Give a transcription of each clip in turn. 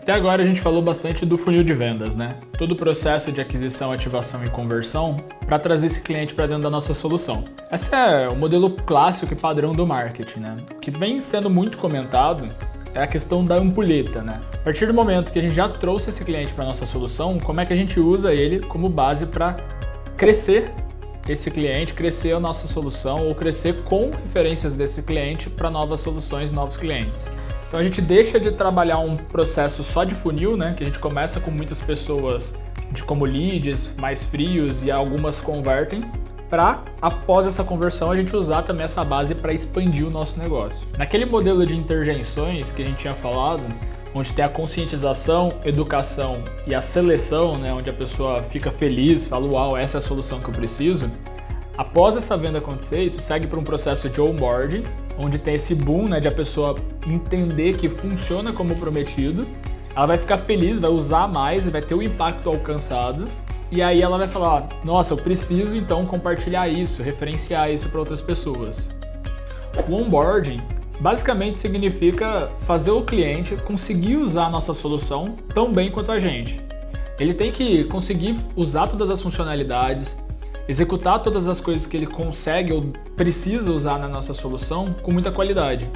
Até agora a gente falou bastante do funil de vendas, né? Todo o processo de aquisição, ativação e conversão para trazer esse cliente para dentro da nossa solução. Esse é o modelo clássico e padrão do marketing, né? O que vem sendo muito comentado é a questão da ampulheta, né? A partir do momento que a gente já trouxe esse cliente para nossa solução, como é que a gente usa ele como base para crescer esse cliente, crescer a nossa solução ou crescer com referências desse cliente para novas soluções, novos clientes. Então a gente deixa de trabalhar um processo só de funil, né? Que a gente começa com muitas pessoas como leads, mais frios e algumas convertem, para após essa conversão a gente usar também essa base para expandir o nosso negócio. Naquele modelo de intervenções que a gente tinha falado, onde tem a conscientização, educação e a seleção, né, onde a pessoa fica feliz, fala, uau, essa é a solução que eu preciso. Após essa venda acontecer, isso segue para um processo de onboarding, onde tem esse boom, né, de a pessoa entender que funciona como prometido, ela vai ficar feliz, vai usar mais e vai ter o impacto alcançado. E aí ela vai falar, nossa, eu preciso então compartilhar isso, referenciar isso para outras pessoas. O onboarding basicamente significa fazer o cliente conseguir usar a nossa solução tão bem quanto a gente. Ele tem que conseguir usar todas as funcionalidades, executar todas as coisas que ele consegue ou precisa usar na nossa solução com muita qualidade.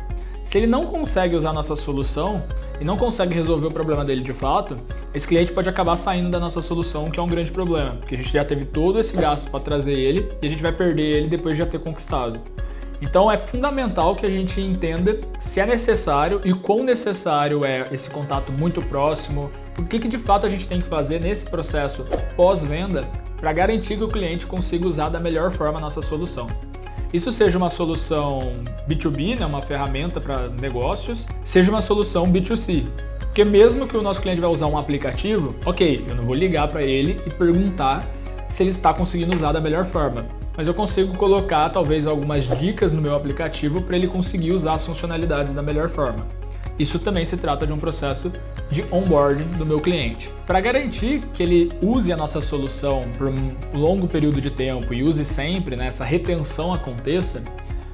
Se ele não consegue usar a nossa solução e não consegue resolver o problema dele de fato, esse cliente pode acabar saindo da nossa solução, que é um grande problema, porque a gente já teve todo esse gasto para trazer ele e a gente vai perder ele depois de já ter conquistado. Então é fundamental que a gente entenda se é necessário e quão necessário é esse contato muito próximo, o que de fato a gente tem que fazer nesse processo pós-venda para garantir que o cliente consiga usar da melhor forma a nossa solução. Isso seja uma solução B2B, né, uma ferramenta para negócios, seja uma solução B2C. Porque mesmo que o nosso cliente vai usar um aplicativo, ok, eu não vou ligar para ele e perguntar se ele está conseguindo usar da melhor forma. Mas eu consigo colocar talvez algumas dicas no meu aplicativo para ele conseguir usar as funcionalidades da melhor forma. Isso também se trata de um processo de onboarding do meu cliente. Para garantir que ele use a nossa solução por um longo período de tempo e use sempre, né, essa retenção aconteça,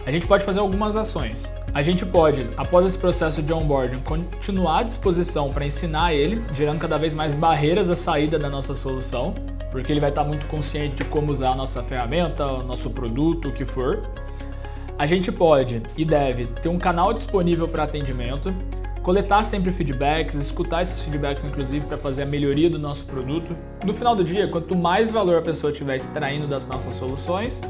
a gente pode fazer algumas ações. A gente pode, após esse processo de onboarding, continuar à disposição para ensinar ele, gerando cada vez mais barreiras à saída da nossa solução, porque ele vai estar muito consciente de como usar a nossa ferramenta, o nosso produto, o que for. A gente pode e deve ter um canal disponível para atendimento, coletar sempre feedbacks, escutar esses feedbacks inclusive para fazer a melhoria do nosso produto. No final do dia, quanto mais valor a pessoa estiver extraindo das nossas soluções,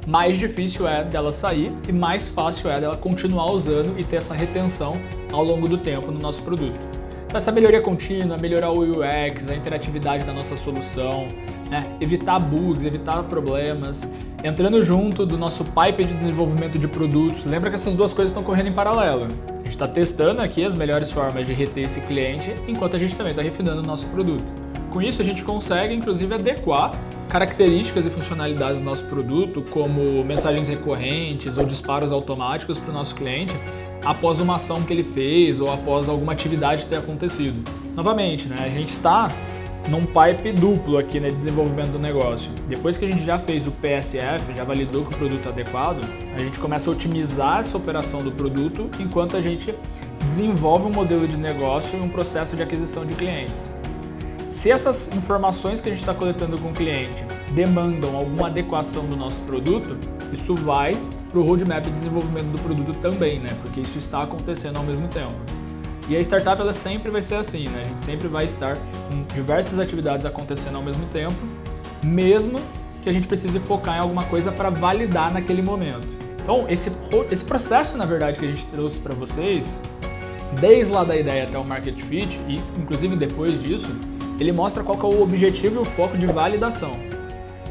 mais difícil é dela sair e mais fácil é dela continuar usando e ter essa retenção ao longo do tempo no nosso produto. Então essa melhoria contínua, melhorar o UX, a interatividade da nossa solução, né? Evitar bugs, evitar problemas, entrando junto do nosso pipe de desenvolvimento de produtos. Lembra que essas duas coisas estão correndo em paralelo. A gente está testando aqui as melhores formas de reter esse cliente, enquanto a gente também está refinando o nosso produto. Com isso, a gente consegue, inclusive, adequar características e funcionalidades do nosso produto, como mensagens recorrentes ou disparos automáticos para o nosso cliente, após uma ação que ele fez ou após alguma atividade ter acontecido. Novamente, né, a gente está num pipe duplo aqui, né, de desenvolvimento do negócio. Depois que a gente já fez o PSF, já validou que o produto é adequado, a gente começa a otimizar essa operação do produto enquanto a gente desenvolve um modelo de negócio e um processo de aquisição de clientes. Se essas informações que a gente está coletando com o cliente demandam alguma adequação do nosso produto, isso vai para o roadmap de desenvolvimento do produto também, né? Porque isso está acontecendo ao mesmo tempo. E a startup ela sempre vai ser assim, né? A gente sempre vai estar com diversas atividades acontecendo ao mesmo tempo, mesmo que a gente precise focar em alguma coisa para validar naquele momento. Então, esse processo, na verdade, que a gente trouxe para vocês, desde lá da ideia até o Market Fit, e inclusive depois disso, ele mostra qual que é o objetivo e o foco de validação.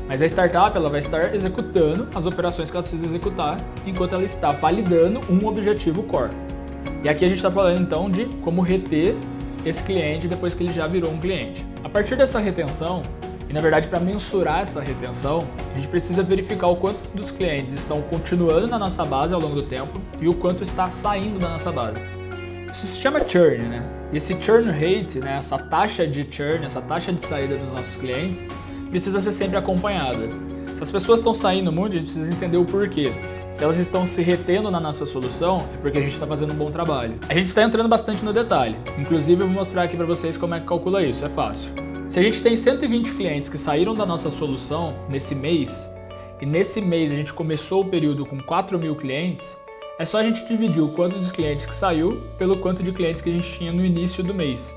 Mas a startup ela vai estar executando as operações que ela precisa executar enquanto ela está validando um objetivo core. E aqui a gente está falando então de como reter esse cliente depois que ele já virou um cliente. A partir dessa retenção, e na verdade para mensurar essa retenção, a gente precisa verificar o quanto dos clientes estão continuando na nossa base ao longo do tempo e o quanto está saindo da nossa base. Isso se chama churn, né? Esse churn rate, né, essa taxa de churn, essa taxa de saída dos nossos clientes, precisa ser sempre acompanhada. Se as pessoas estão saindo muito, a gente precisa entender o porquê. Se elas estão se retendo na nossa solução, é porque a gente está fazendo um bom trabalho. A gente está entrando bastante no detalhe. Inclusive, eu vou mostrar aqui para vocês como é que calcula isso, é fácil. Se a gente tem 120 clientes que saíram da nossa solução nesse mês, e nesse mês a gente começou o período com 4.000 clientes, é só a gente dividir o quanto de clientes que saiu pelo quanto de clientes que a gente tinha no início do mês.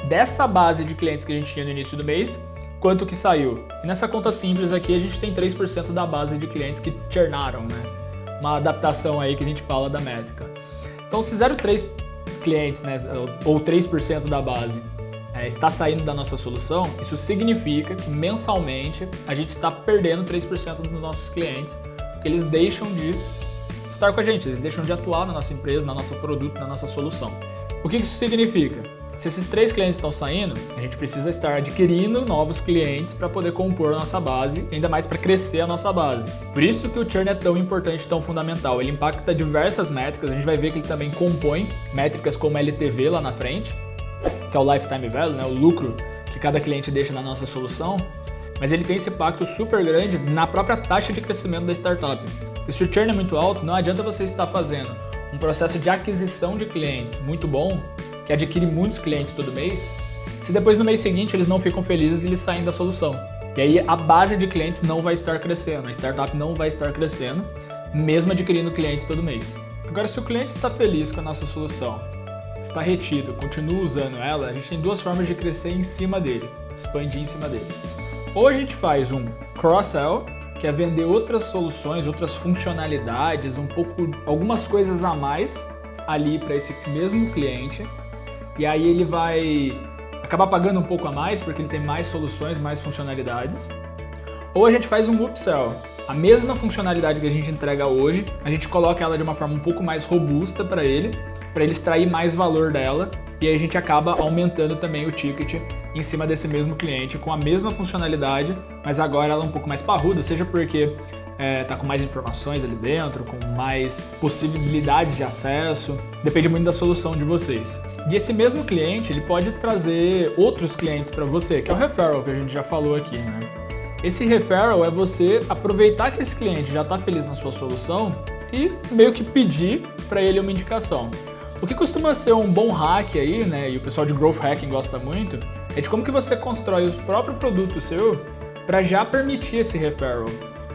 Dessa base de clientes que a gente tinha no início do mês, quanto que saiu? E nessa conta simples aqui a gente tem 3% da base de clientes que churnaram, né? Uma adaptação aí que a gente fala da métrica. Então se 0,3 clientes, né, ou 3% da base está saindo da nossa solução, isso significa que mensalmente a gente está perdendo 3% dos nossos clientes, porque eles deixam de estar com a gente, eles deixam de atuar na nossa empresa, no nosso produto, na nossa solução. O que isso significa? Se esses 3 clientes estão saindo, a gente precisa estar adquirindo novos clientes para poder compor a nossa base, ainda mais para crescer a nossa base. Por isso que o churn é tão importante, tão fundamental. Ele impacta diversas métricas, a gente vai ver que ele também compõe métricas como LTV lá na frente, que é o Lifetime Value, né, o lucro que cada cliente deixa na nossa solução, mas ele tem esse impacto super grande na própria taxa de crescimento da startup. E se o churn é muito alto, não adianta você estar fazendo um processo de aquisição de clientes muito bom, que adquire muitos clientes todo mês, se depois no mês seguinte eles não ficam felizes e eles saem da solução. E aí a base de clientes não vai estar crescendo, a startup não vai estar crescendo, mesmo adquirindo clientes todo mês. Agora, se o cliente está feliz com a nossa solução, está retido, continua usando ela, a gente tem 2 formas de crescer em cima dele, expandir em cima dele. Ou a gente faz um cross-sell, que é vender outras soluções, outras funcionalidades, algumas coisas a mais ali para esse mesmo cliente, e aí ele vai acabar pagando um pouco a mais porque ele tem mais soluções, mais funcionalidades. Ou a gente faz um upsell, a mesma funcionalidade que a gente entrega hoje, a gente coloca ela de uma forma um pouco mais robusta para ele extrair mais valor dela, e aí a gente acaba aumentando também o ticket em cima desse mesmo cliente com a mesma funcionalidade, mas agora ela é um pouco mais parruda, seja porque tá com mais informações ali dentro, com mais possibilidades de acesso, depende muito da solução de vocês. E esse mesmo cliente, ele pode trazer outros clientes para você, que é o referral que a gente já falou aqui, né? Esse referral é você aproveitar que esse cliente já está feliz na sua solução e meio que pedir para ele uma indicação. O que costuma ser um bom hack aí, né, e o pessoal de Growth Hacking gosta muito, é de como que você constrói o próprio produto seu para já permitir esse referral.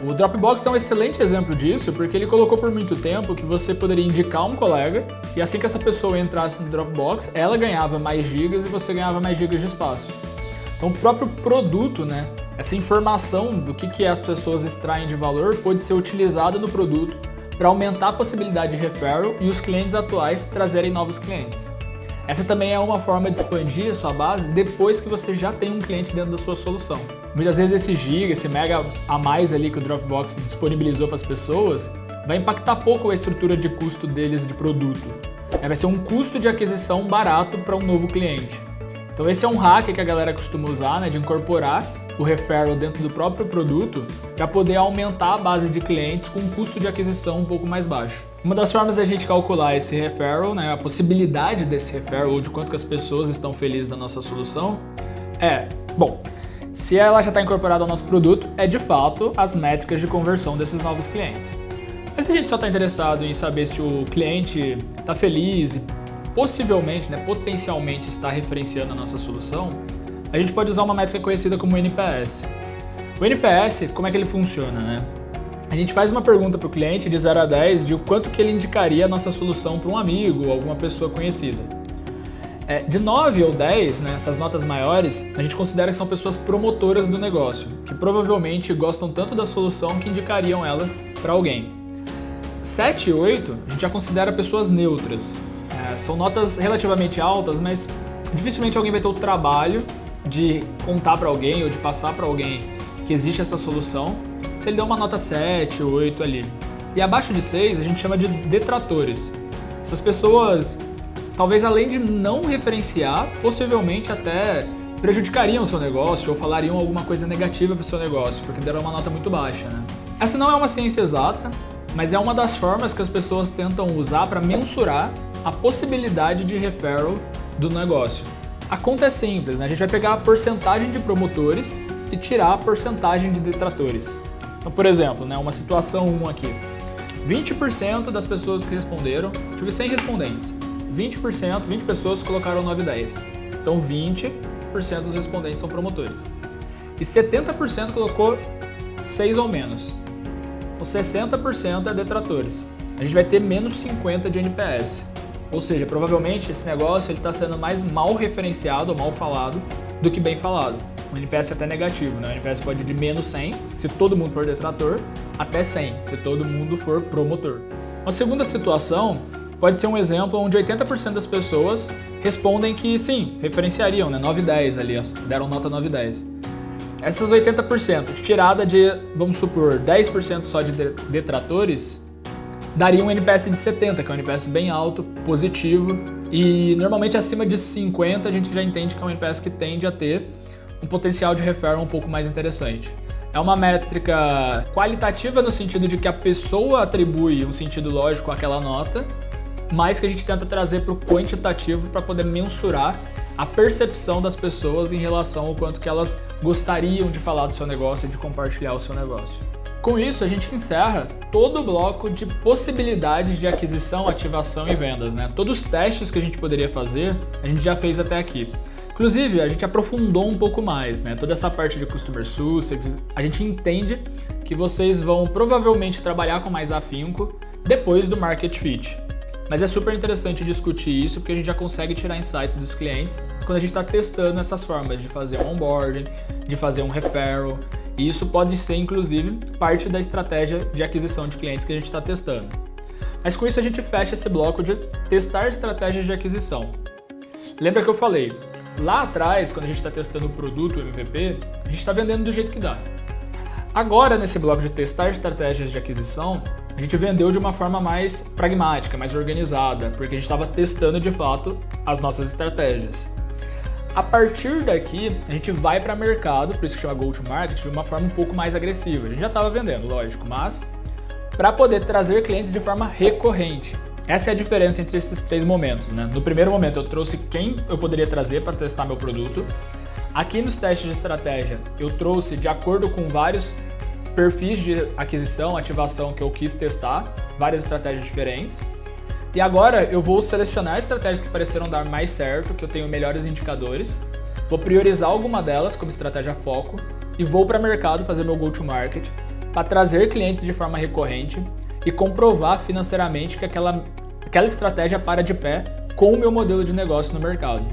O Dropbox é um excelente exemplo disso, porque ele colocou por muito tempo que você poderia indicar um colega e assim que essa pessoa entrasse no Dropbox, ela ganhava mais gigas e você ganhava mais gigas de espaço. Então o próprio produto, né, essa informação do que as pessoas extraem de valor pode ser utilizada no produto para aumentar a possibilidade de referral e os clientes atuais trazerem novos clientes. Essa também é uma forma de expandir a sua base depois que você já tem um cliente dentro da sua solução. Muitas vezes esse giga, esse mega a mais ali que o Dropbox disponibilizou para as pessoas, vai impactar pouco a estrutura de custo deles de produto. Vai ser um custo de aquisição barato para um novo cliente. Então esse é um hack que a galera costuma usar, né, de incorporar o referral dentro do próprio produto para poder aumentar a base de clientes com um custo de aquisição um pouco mais baixo. Uma das formas da gente calcular esse referral, né, a possibilidade desse referral ou de quanto que as pessoas estão felizes na nossa solução se ela já está incorporada ao nosso produto, é de fato as métricas de conversão desses novos clientes. Mas se a gente só está interessado em saber se o cliente está feliz e possivelmente, né, potencialmente está referenciando a nossa solução, a gente pode usar uma métrica conhecida como NPS. O NPS, como é que ele funciona, né? A gente faz uma pergunta para o cliente de 0 a 10 de o quanto que ele indicaria a nossa solução para um amigo ou alguma pessoa conhecida. De 9 ou 10, né, essas notas maiores, a gente considera que são pessoas promotoras do negócio, que provavelmente gostam tanto da solução que indicariam ela para alguém. 7 e 8, a gente já considera pessoas neutras. São notas relativamente altas, mas dificilmente alguém vai ter o trabalho de contar para alguém ou de passar para alguém que existe essa solução, se ele der uma nota 7 ou 8 ali. E abaixo de 6 a gente chama de detratores. Essas pessoas, talvez além de não referenciar, possivelmente até prejudicariam o seu negócio ou falariam alguma coisa negativa para o seu negócio, porque deram uma nota muito baixa, né? Essa não é uma ciência exata, mas é uma das formas que as pessoas tentam usar para mensurar a possibilidade de referral do negócio. A conta é simples, né? A gente vai pegar a porcentagem de promotores e tirar a porcentagem de detratores. Então, por exemplo, né, uma situação 1 aqui. 20% das pessoas que responderam, tive 100 respondentes, 20 pessoas colocaram 9 e 10. Então 20% dos respondentes são promotores. E 70% colocou 6 ou menos. Então 60% é detratores. A gente vai ter menos 50 de NPS. Ou seja, provavelmente esse negócio está sendo mais mal referenciado ou mal falado do que bem falado. O NPS é até negativo, né? O NPS pode ir de menos 100, se todo mundo for detrator, até 100, se todo mundo for promotor. Uma segunda situação pode ser um exemplo onde 80% das pessoas respondem que sim, referenciariam, né? 9 e 10 ali, deram nota 9 e 10. Essas 80%, tirada de, vamos supor, 10% só de detratores, daria um NPS de 70, que é um NPS bem alto, positivo, e normalmente acima de 50 a gente já entende que é um NPS que tende a ter um potencial de referral um pouco mais interessante. É uma métrica qualitativa no sentido de que a pessoa atribui um sentido lógico àquela nota, mas que a gente tenta trazer para o quantitativo para poder mensurar a percepção das pessoas em relação ao quanto que elas gostariam de falar do seu negócio e de compartilhar o seu negócio. Com isso, a gente encerra todo o bloco de possibilidades de aquisição, ativação e vendas, né? Todos os testes que a gente poderia fazer, a gente já fez até aqui. Inclusive, a gente aprofundou um pouco mais, né? Toda essa parte de Customer Success, a gente entende que vocês vão provavelmente trabalhar com mais afinco depois do Market Fit. Mas é super interessante discutir isso porque a gente já consegue tirar insights dos clientes quando a gente está testando essas formas de fazer um onboarding, de fazer um referral. E isso pode ser, inclusive, parte da estratégia de aquisição de clientes que a gente está testando. Mas com isso a gente fecha esse bloco de testar estratégias de aquisição. Lembra que eu falei? Lá atrás, quando a gente está testando o produto, o MVP, a gente está vendendo do jeito que dá. Agora, nesse bloco de testar estratégias de aquisição, a gente vendeu de uma forma mais pragmática, mais organizada, porque a gente estava testando de fato as nossas estratégias. A partir daqui, a gente vai para mercado, por isso que chama Go-to-Market, de uma forma um pouco mais agressiva. A gente já estava vendendo, lógico, mas para poder trazer clientes de forma recorrente. Essa é a diferença entre esses três momentos, né? No primeiro momento eu trouxe quem eu poderia trazer para testar meu produto. Aqui nos testes de estratégia eu trouxe de acordo com vários perfis de aquisição, ativação que eu quis testar, várias estratégias diferentes. E agora eu vou selecionar estratégias que pareceram dar mais certo, que eu tenho melhores indicadores, vou priorizar alguma delas como estratégia foco e vou para o mercado fazer meu go-to-market para trazer clientes de forma recorrente e comprovar financeiramente que aquela estratégia para de pé com o meu modelo de negócio no mercado.